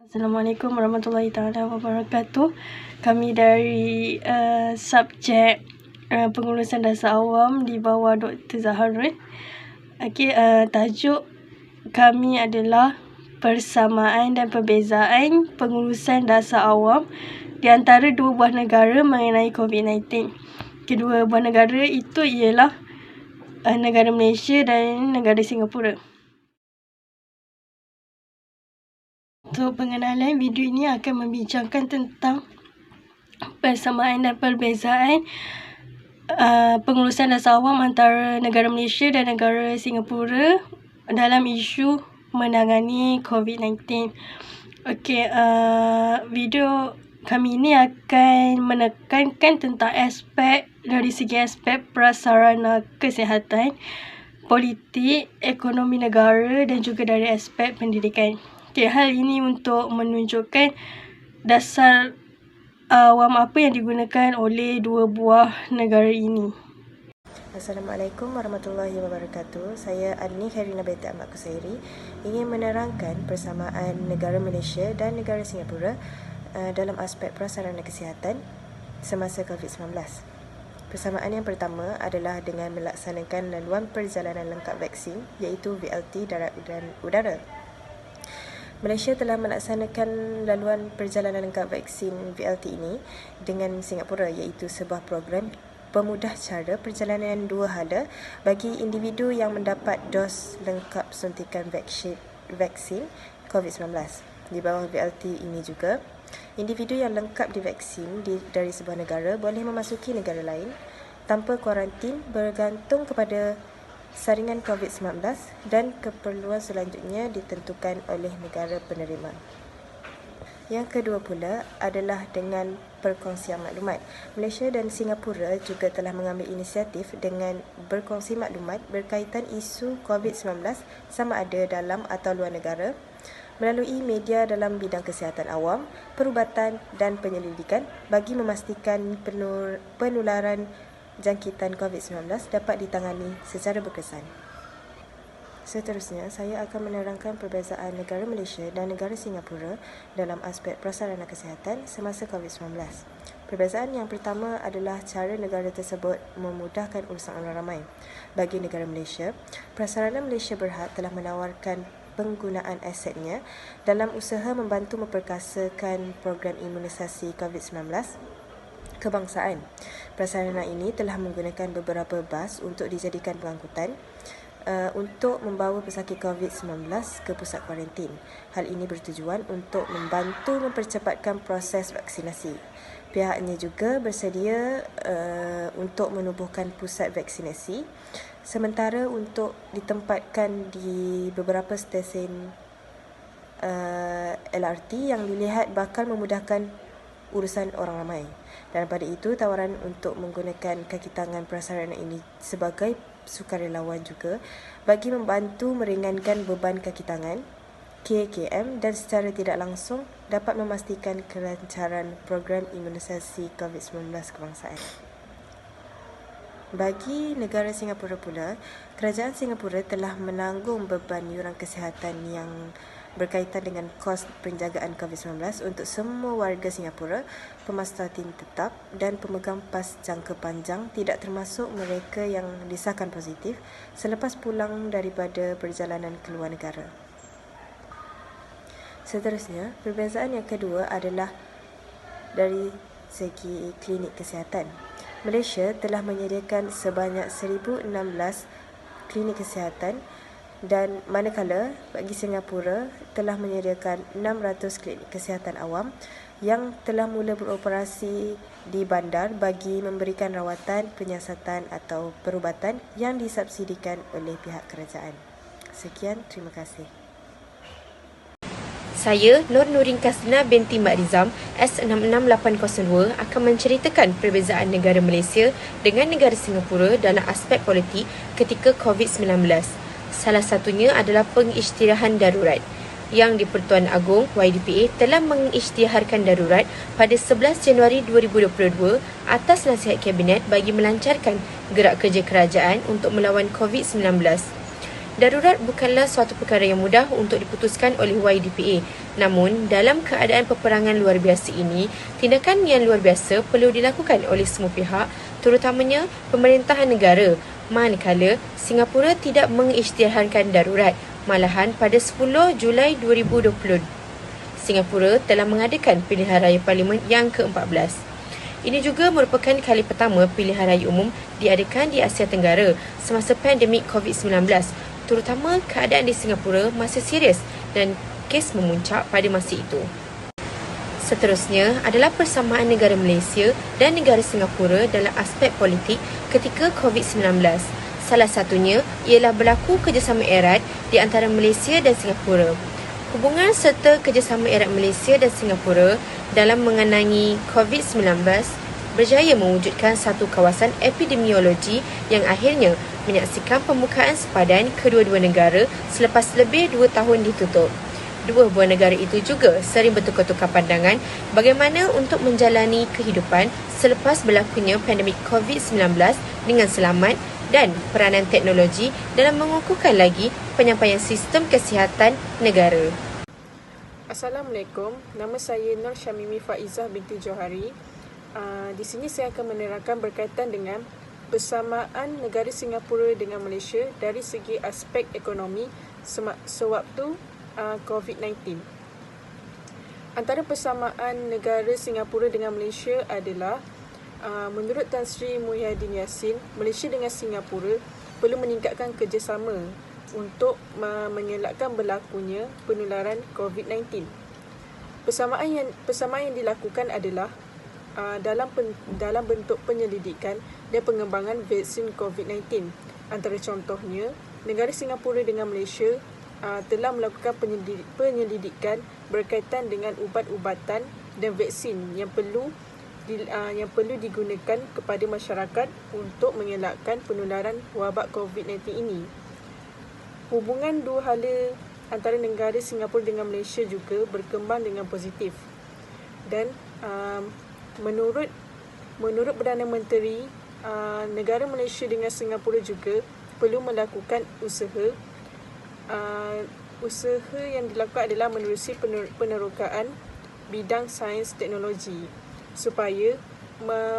Assalamualaikum warahmatullahi taala wabarakatuh. Kami dari subjek pengurusan dasar awam di bawah Dr. Zaharun. Tajuk kami adalah persamaan dan perbezaan pengurusan dasar awam di antara dua buah negara mengenai COVID-19. Kedua buah negara itu ialah negara Malaysia dan negara Singapura. Untuk pengenalan, video ini akan membincangkan tentang persamaan dan perbezaan pengurusan dasar awam antara negara Malaysia dan negara Singapura dalam isu menangani COVID-19. Video kami ini akan menekankan tentang dari segi aspek prasarana kesihatan, politik, ekonomi negara dan juga dari aspek pendidikan. Hal ini untuk menunjukkan dasar awam apa yang digunakan oleh dua buah negara ini. Assalamualaikum warahmatullahi wabarakatuh. Saya Adni Khairina Binti Ahmad Kusairi ingin menerangkan persamaan negara Malaysia dan negara Singapura dalam aspek prasarana kesihatan semasa COVID-19. Persamaan yang pertama adalah dengan melaksanakan laluan perjalanan lengkap vaksin iaitu VLT darat dan udara. Malaysia telah melaksanakan laluan perjalanan lengkap vaksin VLT ini dengan Singapura iaitu sebuah program pemudah cara perjalanan dua hala bagi individu yang mendapat dos lengkap suntikan vaksin COVID-19. Di bawah VLT ini juga, individu yang lengkap divaksin dari sebuah negara boleh memasuki negara lain tanpa kuarantin bergantung kepada saringan COVID-19 dan keperluan selanjutnya ditentukan oleh negara penerima. Yang kedua pula adalah dengan perkongsian maklumat. Malaysia dan Singapura juga telah mengambil inisiatif dengan berkongsi maklumat berkaitan isu COVID-19 sama ada dalam atau luar negara melalui media dalam bidang kesihatan awam, perubatan dan penyelidikan bagi memastikan penularan jangkitan COVID-19 dapat ditangani secara berkesan. Seterusnya, saya akan menerangkan perbezaan negara Malaysia dan negara Singapura dalam aspek prasarana kesihatan semasa COVID-19. Perbezaan yang pertama adalah cara negara tersebut memudahkan urusan orang ramai. Bagi negara Malaysia, Prasarana Malaysia Berhad telah menawarkan penggunaan asetnya dalam usaha membantu memperkasakan program imunisasi COVID-19 kebangsaan. Prasarana ini telah menggunakan beberapa bas untuk dijadikan pengangkutan untuk membawa pesakit COVID-19 ke pusat kuarantin. Hal ini bertujuan untuk membantu mempercepatkan proses vaksinasi. Pihaknya juga bersedia untuk menubuhkan pusat vaksinasi sementara untuk ditempatkan di beberapa stesen LRT yang dilihat bakal memudahkan urusan orang ramai. Dan pada itu, tawaran untuk menggunakan kaki tangan prasarana ini sebagai sukarelawan juga bagi membantu meringankan beban kaki tangan KKM dan secara tidak langsung dapat memastikan kelancaran program imunisasi COVID-19 kebangsaan. Bagi negara Singapura pula, kerajaan Singapura telah menanggung beban yuran kesihatan yang berkaitan dengan kos penjagaan COVID-19 untuk semua warga Singapura, pemasratin tetap dan pemegang pas jangka panjang tidak termasuk mereka yang disahkan positif selepas pulang daripada perjalanan ke luar negara. Seterusnya, perbezaan yang kedua adalah dari segi klinik kesihatan. Malaysia telah menyediakan sebanyak 1,016 klinik kesihatan dan manakala bagi Singapura telah menyediakan 600 klinik kesihatan awam yang telah mula beroperasi di bandar bagi memberikan rawatan, penyiasatan atau perubatan yang disubsidikan oleh pihak kerajaan. Sekian, terima kasih. Saya, Nur Nurin Kasna binti Mak Rizam, S66802 akan menceritakan perbezaan negara Malaysia dengan negara Singapura dalam aspek politik ketika COVID-19. Salah satunya adalah pengisytiharan darurat yang di-Pertuan Agong YDPA telah mengisytiharkan darurat pada 11 Januari 2022 atas nasihat Kabinet bagi melancarkan gerak kerja kerajaan untuk melawan COVID-19. Darurat bukanlah suatu perkara yang mudah untuk diputuskan oleh YDPA. Namun, dalam keadaan peperangan luar biasa ini, tindakan yang luar biasa perlu dilakukan oleh semua pihak, terutamanya pemerintahan negara. Manakala, Singapura tidak mengisytiharkan darurat. Malahan pada 10 Julai 2020, Singapura telah mengadakan pilihan raya parlimen yang ke-14. Ini juga merupakan kali pertama pilihan raya umum diadakan di Asia Tenggara semasa pandemik COVID-19, terutama keadaan di Singapura masih serius dan kes memuncak pada masa itu. Seterusnya adalah persamaan negara Malaysia dan negara Singapura dalam aspek politik ketika COVID-19. Salah satunya ialah berlaku kerjasama erat di antara Malaysia dan Singapura. Hubungan serta kerjasama erat Malaysia dan Singapura dalam mengenangi COVID-19 berjaya mewujudkan satu kawasan epidemiologi yang akhirnya menyaksikan pembukaan sepadan kedua-dua negara selepas lebih 2 tahun ditutup. Dua buah negara itu juga sering bertukar-tukar pandangan bagaimana untuk menjalani kehidupan selepas berlakunya pandemik COVID-19 dengan selamat dan peranan teknologi dalam mengukuhkan lagi penyampaian sistem kesihatan negara. Assalamualaikum, nama saya Nur Syamimi Faizah binti Johari. Di sini saya akan menerangkan berkaitan dengan persamaan negara Singapura dengan Malaysia dari segi aspek ekonomi sewaktu COVID-19. Antara persamaan negara Singapura dengan Malaysia adalah menurut Tan Sri Muhyiddin Yassin, Malaysia dengan Singapura perlu meningkatkan kerjasama untuk mengelakkan berlakunya penularan COVID-19. Persamaan yang dilakukan adalah dalam bentuk penyelidikan dan pengembangan vaksin COVID-19. Antara contohnya, negara Singapura dengan Malaysia telah melakukan penyelidikan berkaitan dengan ubat-ubatan dan vaksin yang perlu digunakan kepada masyarakat untuk mengelakkan penularan wabak COVID-19 ini. Hubungan dua hala antara negara Singapura dengan Malaysia juga berkembang dengan positif. Dan menurut Perdana Menteri, negara Malaysia dengan Singapura juga perlu melakukan usaha yang dilakukan adalah menerusi penerokaan bidang sains teknologi supaya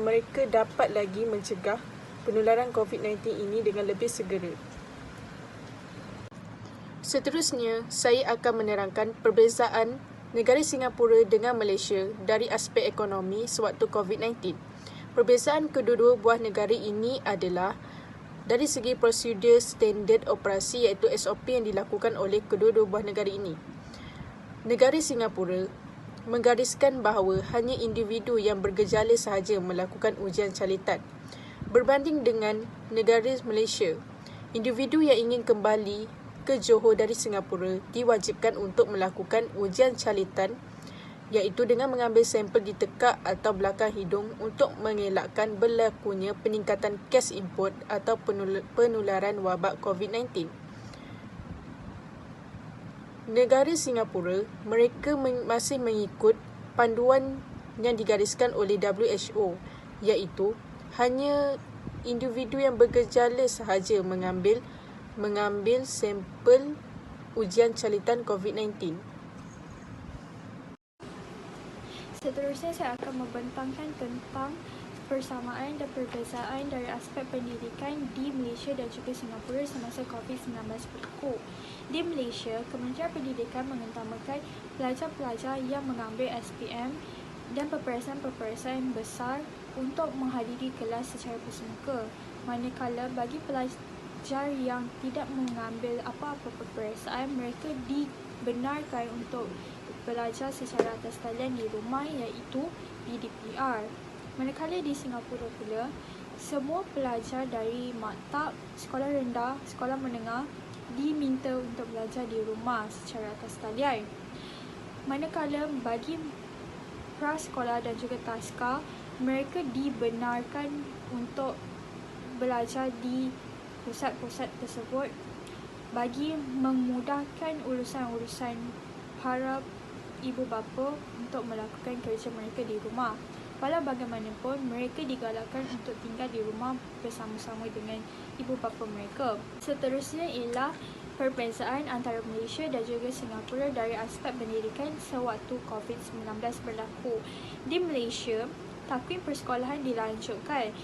mereka dapat lagi mencegah penularan COVID-19 ini dengan lebih segera. Seterusnya, saya akan menerangkan perbezaan negara Singapura dengan Malaysia dari aspek ekonomi sewaktu COVID-19. Perbezaan kedua-dua buah negara ini adalah dari segi prosedur standard operasi iaitu SOP yang dilakukan oleh kedua-dua buah negara ini. Negara Singapura menggariskan bahawa hanya individu yang bergejala sahaja melakukan ujian calitan. Berbanding dengan negara Malaysia, individu yang ingin kembali ke Johor dari Singapura diwajibkan untuk melakukan ujian calitan iaitu dengan mengambil sampel di tekak atau belakang hidung untuk mengelakkan berlakunya peningkatan kes import atau penularan wabak COVID-19. Negara Singapura, mereka masih mengikut panduan yang digariskan oleh WHO iaitu hanya individu yang bergejala sahaja mengambil sampel ujian calitan COVID-19. Seterusnya saya akan membentangkan tentang persamaan dan perbezaan dari aspek pendidikan di Malaysia dan juga Singapura semasa COVID-19 berlaku. Di Malaysia, Kementerian Pendidikan mengutamakan pelajar-pelajar yang mengambil SPM dan peperiksaan besar untuk menghadiri kelas secara bersemuka. Manakala bagi pelajar yang tidak mengambil apa-apa peperiksaan, mereka dibenarkan untuk belajar secara atas talian di rumah iaitu PDPR. Manakala di Singapura pula, semua pelajar dari maktab, sekolah rendah, sekolah menengah diminta untuk belajar di rumah secara atas talian. Manakala bagi prasekolah dan juga taska, mereka dibenarkan untuk belajar di pusat-pusat tersebut bagi memudahkan urusan-urusan para ibu bapa untuk melakukan kerja mereka di rumah. Walau bagaimanapun, mereka digalakkan untuk tinggal di rumah bersama-sama dengan ibu bapa mereka. Seterusnya ialah perbezaan antara Malaysia dan juga Singapura dari aspek pendidikan sewaktu COVID-19 berlaku. Di Malaysia, takwim persekolahan dilanjutkan.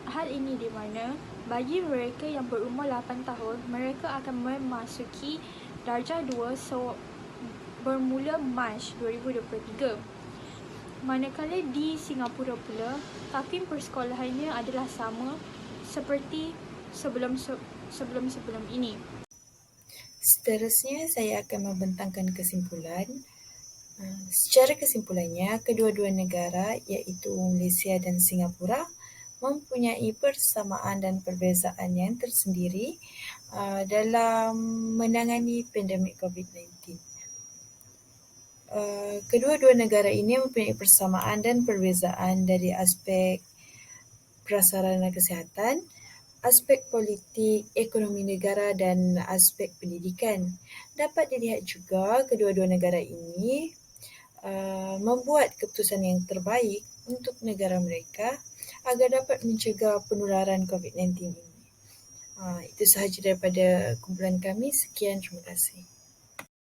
Hal ini di mana bagi mereka yang berumur 8 tahun, mereka akan memasuki darjah 2 bermula Mac 2023. Manakala di Singapura pula, takwim persekolahannya adalah sama seperti sebelum ini. Seterusnya, saya akan membentangkan kesimpulan. Secara kesimpulannya, kedua-dua negara iaitu Malaysia dan Singapura mempunyai persamaan dan perbezaan yang tersendiri dalam menangani pandemik COVID-19. Kedua-dua negara ini mempunyai persamaan dan perbezaan dari aspek prasarana kesihatan, aspek politik, ekonomi negara dan aspek pendidikan. Dapat dilihat juga kedua-dua negara ini membuat keputusan yang terbaik untuk negara mereka agar dapat mencegah penularan COVID-19 ini. Itu sahaja daripada kumpulan kami. Sekian, terima kasih.